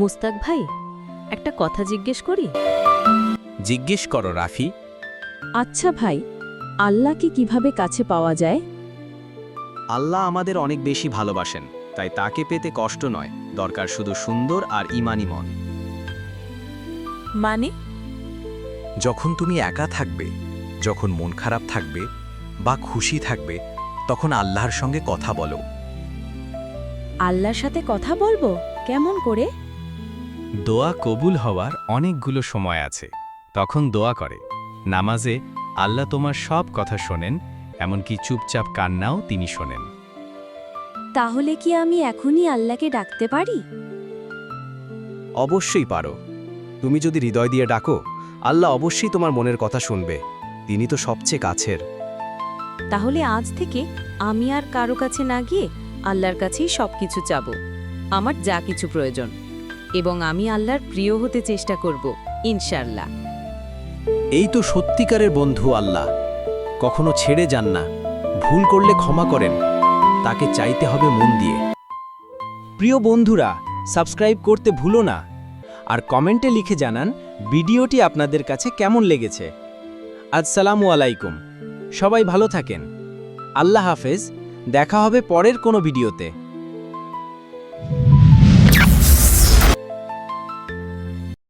মুস্তাক ভাই, একটা কথা জিজ্ঞেস করি? জিজ্ঞেস করো রাফি। আচ্ছা ভাই, আল্লাহকে কিভাবে কাছে পাওয়া যায়? আল্লাহ আমাদের অনেক বেশি ভালোবাসেন, তাই তাকে পেতে কষ্ট নয়, দরকার শুধু সুন্দর আর ঈমানী মন। মানে? যখন তুমি একা থাকবে, যখন মন খারাপ থাকবে বা খুশি থাকবে, তখন আল্লাহর সঙ্গে কথা বলো। আল্লাহর সাথে কথা বলবো কেমন করে? দোয়া কবুল হওয়ার অনেকগুলো সময় আছে, তখন দোয়া করে। নামাজে আল্লাহ তোমার সব কথা শোনেন, এমনকি চুপচাপ কান্নাও তিনি শোনেন। তাহলে কি আমি এখনই আল্লাহকে ডাকতে পারি? অবশ্যই পারো। তুমি যদি হৃদয় দিয়ে ডাকো, আল্লাহ অবশ্যই তোমার মনের কথা শুনবে। তিনি তো সবচেয়ে কাছের। তাহলে আজ থেকে আমি আর কারো কাছে না গিয়ে আল্লাহর কাছেই সবকিছু চাবো, আমার যা কিছু প্রয়োজন, এবং আমি আল্লাহর প্রিয় হতে চেষ্টা করব, ইনশাআল্লাহ। এই তো সত্যিকারের বন্ধু আল্লাহ, কখনো ছেড়ে যান না। ভুল করলে ক্ষমা করেন, তাকে চাইতে হবে মন দিয়ে। প্রিয় বন্ধুরা, সাবস্ক্রাইব করতে ভুলো না, আর কমেন্টে লিখে জানান ভিডিওটি আপনাদের কাছে কেমন লেগেছে। আসসালামু আলাইকুম, সবাই ভালো থাকেন। আল্লাহ হাফেজ, দেখা হবে পরের কোনো ভিডিওতে।